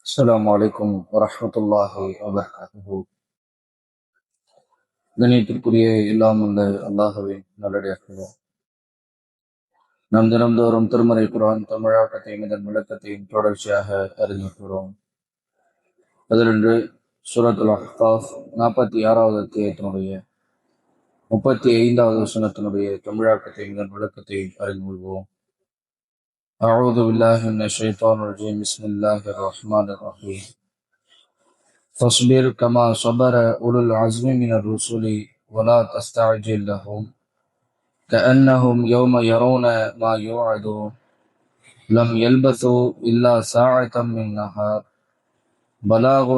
அஸ்ஸலாமு அலைக்கும் வரஹ்மத்துல்லாஹி வபரகாத்துஹு. கணியத்திற்குரிய எல்லாம் உள்ள அல்லாஹ்வின் நல்லடியார்களே, நாம் தினம்தோறும் திருமறை குர்ஆன் தமிழாக்கத்தையும் இதன் விளக்கத்தையும் தொடர்ச்சியாக அறிந்திருக்கிறோம். அதிலொன்று சூரத்துல் அஹ்காஃப் 46வது அத்தியாயத்தினுடைய 35வது வசனத்தினுடைய தமிழாக்கத்தையும் இதன் விளக்கத்தையும் அறிந்து கொள்வோம். அஊது பில்லாஹி மினஷ் ஷைத்தானிர் ரஜீம். பிஸ்மில்லாஹிர் ரஹ்மானிர் ரஹீம். فاصبر كما صبر أولو العزم من الرسل ولا تستعجل لهم كأنهم يوم يرون ما يوعدون لم يلبثوا إلا ساعة من نهار بلاغ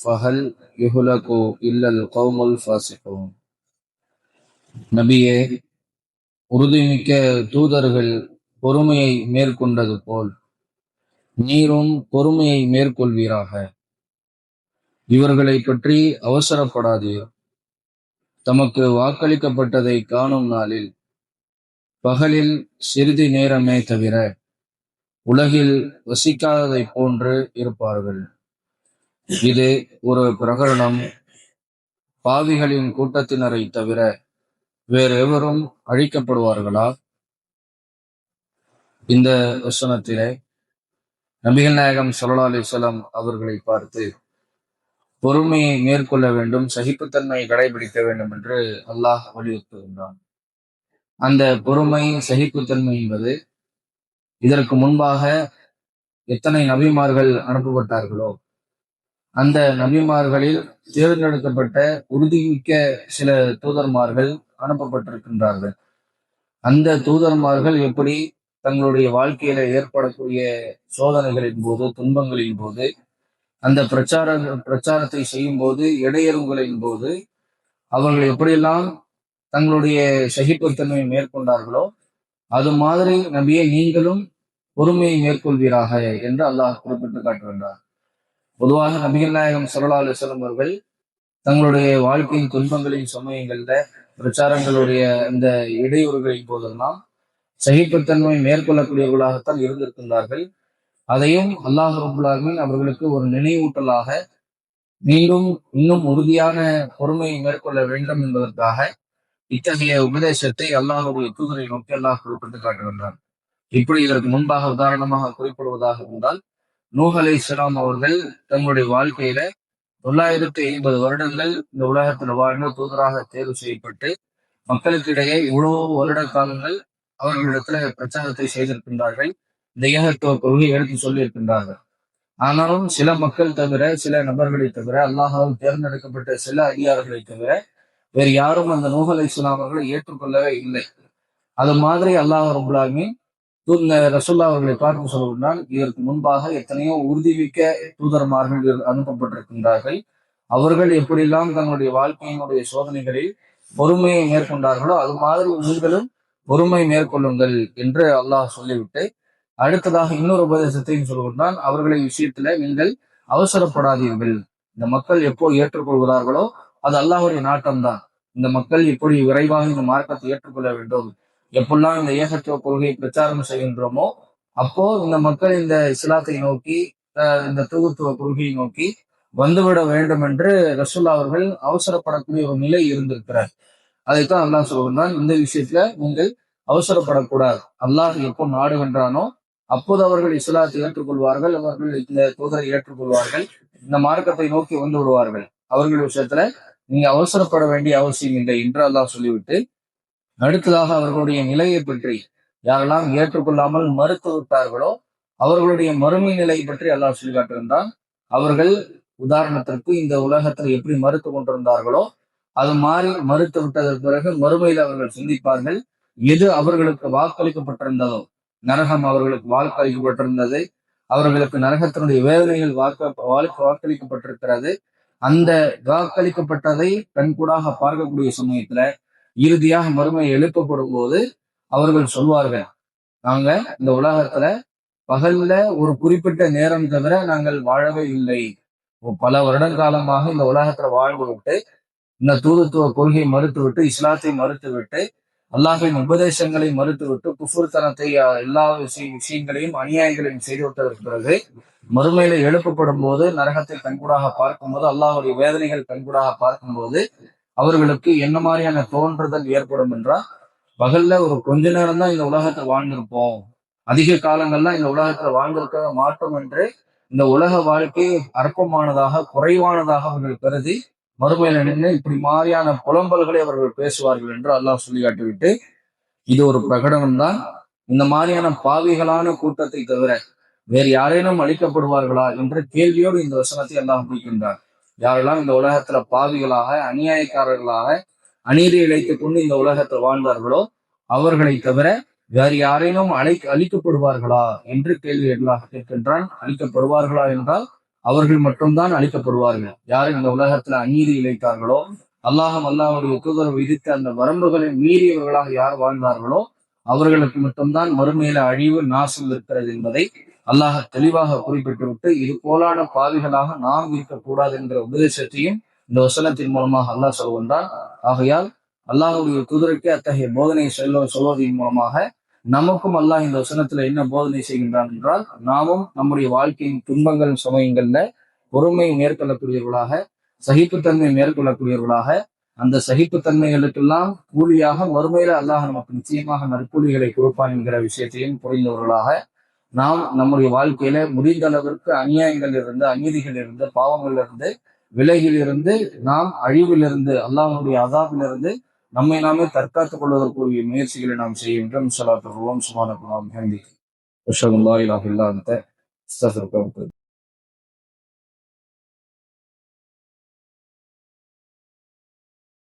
فهل يهلك إلا القوم الفاسقون. நபியே, உறுதிமிக்க தூதர்கள் பொறுமையை மேற்கொண்டது போல் நீரும் பொறுமையை மேற்கொள்வீராக. இவர்களை பற்றி அவசரப்படாதீர். தமக்கு வாக்களிக்கப்பட்டதை காணும் நாளில் பகலில் சிறிது நேரமே தவிர உலகில் வசிக்காததை போன்று இருப்பார்கள். இது ஒரு பிரகடனம். பாவிகளின் கூட்டத்தினரை தவிர வேறு எவரும் அழிக்கப்படுவார்களா? இந்த வசனத்திலே நபிகள் நாயகம் ஸல்லல்லாஹு அலைஹி வஸல்லம் அவர்களை பார்த்து பொறுமையை மேற்கொள்ள வேண்டும், சகிப்புத்தன்மையை கடைபிடிக்க வேண்டும் என்று அல்லாஹ் வலியுறுத்துகின்றான். அந்த பொறுமை, சகிப்புத்தன்மை என்பது இதற்கு முன்பாக எத்தனை நபிமார்கள் அனுப்பப்பட்டார்களோ அந்த நபிமார்களில் தேர்ந்தெடுக்கப்பட்ட உறுதிமிக்க சில தூதர்மார்கள் அனுப்பப்பட்டிருக்கின்றார்கள். அந்த தூதர்மார்கள் எப்படி தங்களுடைய வாழ்க்கையில ஏற்படக்கூடிய சோதனைகளின் போது, துன்பங்களின் போது, அந்த பிரச்சாரத்தை செய்யும் போது, இடையூறுகளின் போது அவர்கள் எப்படியெல்லாம் தங்களுடைய சகிப்புத்தன்மையை மேற்கொண்டார்களோ அது மாதிரி நபியை நீங்களும் பொறுமையை மேற்கொள்வீராக என்று அல்லாஹ் குறிப்பிட்டு காட்டுகின்றார். பொதுவாக நபிகள் நாயகம் ஸல்லல்லாஹு அலைஹி வஸல்லம் அவர்கள் தங்களுடைய வாழ்க்கையின் துன்பங்களின் சமயங்கள்ல பிரச்சாரங்களுடைய இந்த இடையூறுகளின் போதெல்லாம் சகிப்புத்தன்மை மேற்கொள்ளக்கூடியவர்களாகத்தான் இருந்திருக்கின்றார்கள். அதையும் அல்லாஹ் ரப்பல் ஆலமீன் அவர்களுக்கு ஒரு நினைவூட்டலாக மீண்டும் இன்னும் உறுதியான பொறுமையை மேற்கொள்ள வேண்டும் என்பதற்காக இத்தகைய உபதேசத்தை அல்லாஹ்வுடைய தூதரை நோக்கி அல்லாஹ் குறிப்பிட்டு காட்டுகின்றார். இப்படி இதற்கு முன்பாக உதாரணமாக குறிப்பிடுவதாக இருந்தால், நூஹ் அலைஹிஸ்ஸலாம் அவர்கள் தங்களுடைய வாழ்க்கையில 950 வருடங்கள் இந்த உலகத்தில் வாழ்ந்த தூதராக தேர்வு செய்யப்பட்டு மக்களுக்கிடையே இவ்வளவு வருட காலங்கள் அவர்களிடத்துல பிரச்சாரத்தை செய்திருக்கின்றார்கள். இந்த ஏகத்துவ கொள்கையை எடுத்து சொல்லி இருக்கின்றார்கள். ஆனாலும் சில மக்கள் தவிர, சில நபர்களை தவிர, அல்லாஹால் தேர்ந்தெடுக்கப்பட்ட சில அதிகாரிகளை தவிர வேறு யாரும் அந்த நூஹ் அலைஹிஸ்ஸலாம் அவர்களை ஏற்றுக்கொள்ளவே இல்லை. அது மாதிரி அல்லாஹ் ரப்பல் ஆலமீன் ரசூலுல்லாஹ் அவர்களை பார்த்து சொல்லுகிறான், இதற்கு முன்பாக எத்தனையோ உறுதிமிக்க தூதர்மார்கள் அனுப்பப்பட்டிருக்கின்றார்கள். அவர்கள் எப்படியெல்லாம் தங்களுடைய வாழ்க்கையினுடைய சோதனைகளில் பொறுமையை மேற்கொண்டார்களோ அது மாதிரி நீங்களும் பொறுமை மேற்கொள்ளுங்கள் என்று அல்லாஹ் சொல்லிவிட்டு அடுத்ததாக இன்னொரு உபதேசத்தையும் சொல்கின்றான். அவர்களை விஷயத்துல நீங்கள் அவசரப்படாதீர்கள். இந்த மக்கள் எப்போ ஏற்றுக்கொள்கிறார்களோ அது அல்லாஹ்வுடைய நாட்டம்தான். இந்த மக்கள் எப்படி விரைவாக இந்த மார்க்கத்தை ஏற்றுக்கொள்ள வேண்டும், எப்பெல்லாம் இந்த ஏகத்துவ கொள்கையை பிரச்சாரம் செய்கின்றோமோ அப்போ இந்த மக்கள் இந்த இஸ்லாத்தை நோக்கி, இந்த தூதுத்துவ கொள்கையை நோக்கி வந்துவிட வேண்டும் என்று ரசூலுல்லாஹ் அவர்கள் அவசரப்படக்கூடிய ஒரு நிலை இருந்திருக்கிறார். அதைத்தான் அல்லாஹ் சொல்கின்றான், இந்த விஷயத்துல நீங்கள் அவசரப்படக்கூடாது. அல்லாஹ் எப்போ நாடுகின்றானோ அப்போது அவர்கள் இஸ்லாத்தை ஏற்றுக்கொள்வார்கள், அவர்கள் இந்த தூதரை ஏற்றுக்கொள்வார்கள், இந்த மார்க்கத்தை நோக்கி வந்து விடுவார்கள். அவர்கள் விஷயத்துல நீங்க அவசரப்பட வேண்டிய அவசியம் இல்லை என்று அல்லாஹ் சொல்லிவிட்டு அடுத்ததாக அவர்களுடைய நிலையை பற்றி, யாரெல்லாம் ஏற்றுக்கொள்ளாமல் மறுத்து விட்டார்களோ அவர்களுடைய மறுமை நிலை பற்றி அல்லாஹ் சொல்லி காட்டுகின்றான். அவர்கள் உதாரணத்திற்கு இந்த உலகத்தில் எப்படி மறுத்து கொண்டிருந்தார்களோ அது மாறி மறுத்து விட்டதற்கு பிறகு மறுமையில் அவர்கள் சிந்திப்பார்கள். எது அவர்களுக்கு வாக்களிக்கப்பட்டிருந்ததோ, நரகம் அவர்களுக்கு வாக்களிக்கப்பட்டிருந்தது, அவர்களுக்கு நரகத்தினுடைய வேதனைகள் வாக்களிக்கப்பட்டிருக்கிறது. அந்த வாக்களிக்கப்பட்டதை கண்கூடாக பார்க்கக்கூடிய சமயத்துல இறுதியாக மறுமை எழுப்பப்படும் போது அவர்கள் சொல்வார்கள், நாங்க இந்த உலகத்துல பகல்ல ஒரு குறிப்பிட்ட நேரம் தவிர நாங்கள் வாழவே இல்லை. பல வருடங்காலமாக இந்த உலகத்துல வாழ்ந்து விட்டு இந்த தூதுத்துவ கொள்கையை மறுத்து விட்டு, இஸ்லாத்தை மறுத்து விட்டு, அல்லாஹ்வின் உபதேசங்களை மறுத்துவிட்டு குஃபுர்தனத்தை எல்லா விஷயங்களையும் அநியாயங்களையும் செய்துவிட்டதற்கு பிறகு மறுமையில எழுப்பப்படும் போது நரகத்தை கண்கூடாக பார்க்கும்போது அல்லாஹுடைய வேதனைகள் கண்கூடாக பார்க்கும்போது அவர்களுக்கு என்ன மாதிரியான தோன்றுதல் ஏற்படும் என்றால், பகல்ல ஒரு கொஞ்ச நேரம் தான் இந்த உலகத்துல வாழ்ந்திருப்போம், அதிக காலங்கள்லாம் இந்த உலகத்துல வாழ்ந்திருக்க மாட்டோம் என்று இந்த உலக வாழ்க்கை அற்பமானதாக குறைவானதாக அவர்கள் கருதி மறுமையில நின்று இப்படி மாதிரியான புலம்பல்களை அவர்கள் பேசுவார்கள் என்று அல்லாஹ் சொல்லி காட்டிவிட்டு, இது ஒரு பிரகடனம் தான். இந்த மாதிரியான பாவிகளான கூட்டத்தை தவிர வேறு யாரேனும் அழிக்கப்படுவார்களா என்ற கேள்வியோடு இந்த வசனத்தை அல்லாஹ் முடிக்கின்றார். யாரெல்லாம் இந்த உலகத்துல பாவிகளாக அநியாயக்காரர்களாக அநீதி இழைத்துக் கொண்டு இந்த உலகத்தில் வாழ்ந்தார்களோ அவர்களை தவிர வேறு யாரேனும் அழிக்கப்படுவார்களா என்று கேள்வி அல்லாஹ் கேட்கின்றான். அழிக்கப்படுவார்களா என்றால் அவர்கள் மட்டும்தான் அழிக்கப்படுவார்கள். யார் இந்த உலகத்துல அநீதி இழைத்தார்களோ, அல்லாஹுடைய தூதர் விதித்த அந்த வரம்புகளை மீறியவர்களாக யார் வாழ்ந்தார்களோ அவர்களுக்கு மட்டும்தான் மறுமையில அழிவு நாசம் இருக்கிறது என்பதை அல்லாஹ் தெளிவாக குறிப்பிட்டுவிட்டு, இது போலான பாவிகளாக நாம் இருக்கக்கூடாது என்ற உபதேசத்தையும் இந்த வசனத்தின் மூலமாக அல்லாஹ் சொல்கின்றான். ஆகையால் அல்லாஹுடைய தூதருக்கு அத்தகைய போதனை சொல்வதன் மூலமாக நமக்கும் அல்லாஹ் இந்த வசனத்துல என்ன போதனை செய்கின்றான் என்றால், நாமும் நம்முடைய வாழ்க்கையின் துன்பங்கள் சமயங்கள்ல பொறுமை மேற்கொள்ளக்கூடியவர்களாக, சகிப்புத்தன்மை மேற்கொள்ளக்கூடியவர்களாக, அந்த சகிப்புத்தன்மைகளுக்கெல்லாம் கூலியாக மறுமையில அல்லாஹ் நமக்கு நிச்சயமாக நற்கூலிகளை கொடுப்பான் என்கிற விஷயத்தையும் புரிந்தவர்களாக, நாம் நம்முடைய வாழ்க்கையில முடிந்த அளவிற்கு அநியாயங்கள் இருந்து, அநீதிகள் இருந்து, பாவங்கள் இருந்து, விலகில் இருந்து, நாம் அழிவிலிருந்து, அல்லாஹ்வுடைய அதாபிலிருந்து நம்மை நாமே தற்காத்துக் கொள்வதற்குரிய முயற்சிகளை நாம் செய்ய வேண்டும். ஸலாத்து அல்லாஹ் சுப்ஹானஹு வ தஆலா